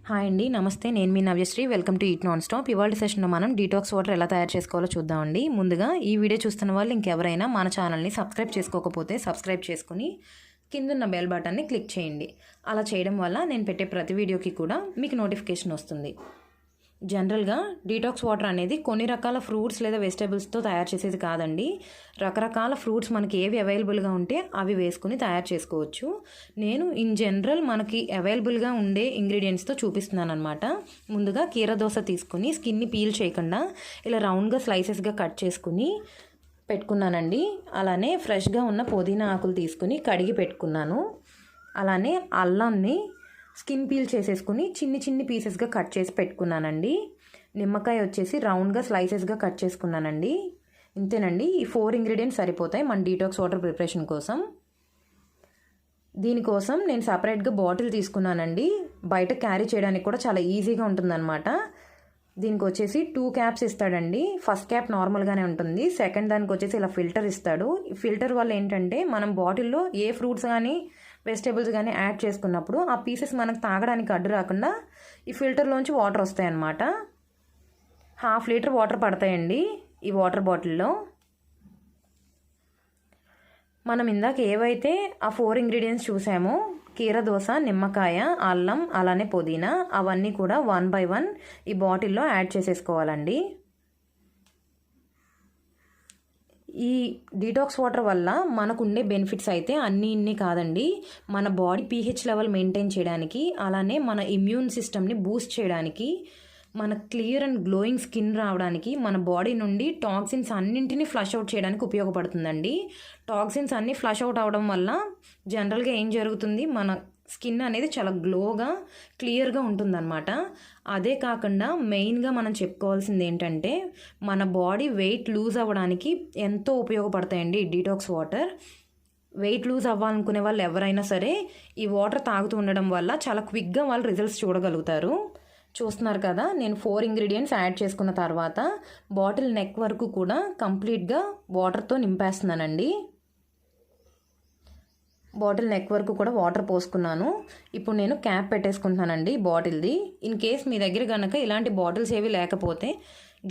Hi అండి, నమస్తే. నేను మీ Navyasri. Welcome to eat non stop. ఇవాళ సెషన్లో మనం డీటాక్స్ వాటర్ ఎలా తయారు చేసుకోవాలో చూద్దామండి. ముందుగా ఈ వీడియో చూస్తున్న వాళ్ళు ఇంకెవరైనా మన ఛానల్ని సబ్స్క్రైబ్ చేసుకోకపోతే సబ్స్క్రైబ్ చేసుకుని కిందున్న బెల్ బటన్ని క్లిక్ చేయండి. అలా చేయడం వల్ల నేను పెట్టే ప్రతి వీడియోకి కూడా మీకు నోటిఫికేషన్ వస్తుంది. జనరల్గా డీటాక్స్ వాటర్ అనేది కొన్ని రకాల ఫ్రూట్స్ లేదా వెజిటేబుల్స్తో తయారు చేసేది కాదండి. రకరకాల ఫ్రూట్స్ మనకి ఏవి అవైలబుల్గా ఉంటే అవి వేసుకుని తయారు చేసుకోవచ్చు. నేను ఇన్ జనరల్ మనకి అవైలబుల్గా ఉండే ఇంగ్రీడియంట్స్తో చూపిస్తున్నాను అనమాట. ముందుగా కీర దోస తీసుకుని స్కిన్ని పీల్ చేయకుండా ఇలా రౌండ్గా స్లైసెస్గా కట్ చేసుకుని పెట్టుకున్నానండి. అలానే ఫ్రెష్గా ఉన్న పుదీనా ఆకులు తీసుకుని కడిగి పెట్టుకున్నాను. అలానే అల్లంని స్కిన్ పీల్ చేసేసుకుని చిన్ని పీసెస్గా కట్ చేసి పెట్టుకున్నానండి. నిమ్మకాయ వచ్చేసి రౌండ్గా స్లైసెస్గా కట్ చేసుకున్నానండి. ఇంతేనండి. ఈ 4 ఇంగ్రీడియంట్స్ సరిపోతాయి మన డీటాక్స్ వాటర్ ప్రిపరేషన్ కోసం. దీనికోసం నేను సపరేట్గా బాటిల్ తీసుకున్నానండి. బయట క్యారీ చేయడానికి కూడా చాలా ఈజీగా ఉంటుందన్నమాట. దీనికి వచ్చేసి 2 క్యాప్స్ ఇస్తాడండి. ఫస్ట్ క్యాప్ నార్మల్గానే ఉంటుంది. సెకండ్ దానికి వచ్చేసి ఇలా ఫిల్టర్ ఇస్తాడు. ఈ ఫిల్టర్ వల్ల ఏంటంటే మనం బాటిల్లో ఏ ఫ్రూట్స్ కానీ వెజిటేబుల్స్ కానీ యాడ్ చేసుకున్నప్పుడు ఆ పీసెస్ మనకు తాగడానికి అడ్డు రాకుండా ఈ ఫిల్టర్లోంచి వాటర్ వస్తాయన్నమాట. 1/2 లీటర్ వాటర్ పడతాయండి ఈ వాటర్ బాటిల్లో. మనం ఇందాక ఏవైతే ఆ 4 ఇంగ్రీడియంట్స్ చూసామో కీర దోస, నిమ్మకాయ, అల్లం, అలానే పుదీనా, అవన్నీ కూడా 1 by 1 ఈ బాటిల్లో యాడ్ చేసేసుకోవాలండి. ఈ డీటాక్స్ వాటర్ వల్ల మనకు ఉండే బెనిఫిట్స్ అయితే ఇన్ని కాదండి. మన బాడీ pH లెవెల్ మెయింటైన్ చేయడానికి, అలానే మన ఇమ్యూన్ సిస్టమ్ని బూస్ట్ చేయడానికి, మన క్లియర్ అండ్ గ్లోయింగ్ స్కిన్ రావడానికి, మన బాడీ నుండి టాక్సిన్స్ అన్నింటినీ ఫ్లష్ అవుట్ చేయడానికి ఉపయోగపడుతుందండి. టాక్సిన్స్ అన్నీ ఫ్లష్ అవుట్ అవడం వల్ల జనరల్గా ఏం జరుగుతుంది, మన స్కిన్ అనేది చాలా గ్లోగా క్లియర్గా ఉంటుందన్నమాట. అదే కాకుండా మెయిన్గా మనం చెప్పుకోవాల్సింది ఏంటంటే మన బాడీ వెయిట్ లూజ్ అవ్వడానికి ఎంతో ఉపయోగపడతాయండి ఈ డీటాక్స్ వాటర్. వెయిట్ లూజ్ అవ్వాలనుకునే వాళ్ళు ఎవరైనా సరే ఈ వాటర్ తాగుతూ ఉండడం వల్ల చాలా క్విక్గా వాళ్ళు రిజల్ట్స్ చూడగలుగుతారు. చూస్తున్నారు కదా, నేను 4 ఇంగ్రీడియంట్స్ యాడ్ చేసుకున్న తర్వాత బాటిల్ నెక్ వరకు కూడా కంప్లీట్గా వాటర్తో నింపేస్తున్నానండి. బాటిల్ నెక్ వరకు కూడా వాటర్ పోసుకున్నాను. ఇప్పుడు నేను క్యాప్ పెట్టేసుకుంటున్నానండి బాటిల్ది. ఇన్ కేస్ మీ దగ్గర కనుక ఇలాంటి బాటిల్స్ ఏవి లేకపోతే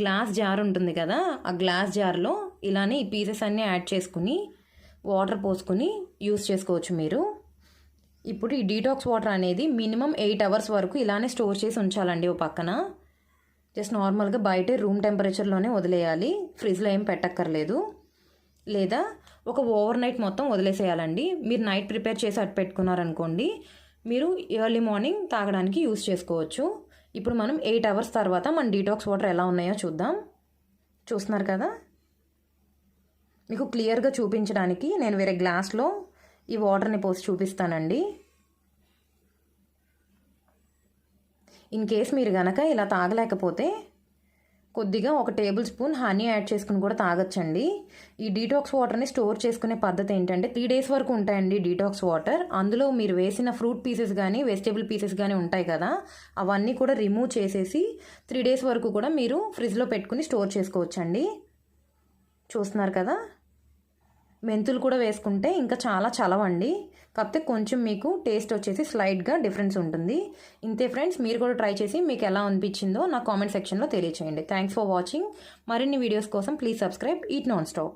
గ్లాస్ జార్ ఉంటుంది కదా, ఆ గ్లాస్ జార్లో ఇలానే ఈ పీసెస్ అన్నీ యాడ్ చేసుకుని వాటర్ పోసుకుని యూస్ చేసుకోవచ్చు మీరు. ఇప్పుడు ఈ డీటాక్స్ వాటర్ అనేది మినిమం 8 hours వరకు ఇలానే స్టోర్ చేసి ఉంచాలండి ఓ పక్కన. జస్ట్ నార్మల్గా బయట రూమ్ టెంపరేచర్లోనే వదిలేయాలి, ఫ్రిడ్జ్లో ఏం పెట్టక్కర్లేదు. లేదా ఒక ఓవర్ నైట్ మొత్తం వదిలేసేయాలండి. మీరు నైట్ ప్రిపేర్ చేసి అట్టు పెట్టుకున్నారనుకోండి, మీరు ఎర్లీ మార్నింగ్ తాగడానికి యూస్ చేసుకోవచ్చు. ఇప్పుడు మనం 8 hours తర్వాత మన డీటాక్స్ వాటర్ ఎలా ఉన్నాయో చూద్దాం. చూస్తున్నారు కదా, మీకు క్లియర్గా చూపించడానికి నేను వేరే గ్లాస్లో ఈ వాటర్ని పోసి చూపిస్తానండి. ఇన్ కేస్ మీరు కనుక ఇలా తాగలేకపోతే కొద్దిగా 1 టేబుల్ స్పూన్ హనీ యాడ్ చేసుకుని కూడా తాగొచ్చండి. ఈ డీటాక్స్ వాటర్ని స్టోర్ చేసుకునే పద్ధతి ఏంటంటే 3 days వరకు ఉంటాయండి డీటాక్స్ వాటర్. అందులో మీరు వేసిన ఫ్రూట్ పీసెస్ కానీ వెజిటేబుల్ పీసెస్ కానీ ఉంటాయి కదా, అవన్నీ కూడా రిమూవ్ చేసేసి 3 days వరకు కూడా మీరు ఫ్రిడ్జ్లో పెట్టుకుని స్టోర్ చేసుకోవచ్చండి. చూస్తున్నారు కదా, మెంతులు కూడా వేసుకుంటే ఇంకా చాలా చలవండి. కాకపోతే కొంచెం మీకు టేస్ట్ వచ్చేసి స్లైట్గా డిఫరెన్స్ ఉంటుంది. ఇంతే ఫ్రెండ్స్, మీరు కూడా ట్రై చేసి మీకు ఎలా అనిపించిందో నా కామెంట్ సెక్షన్లో తెలియచేయండి. Thanks for watching. మరిన్ని వీడియోస్ కోసం please subscribe eat non stop.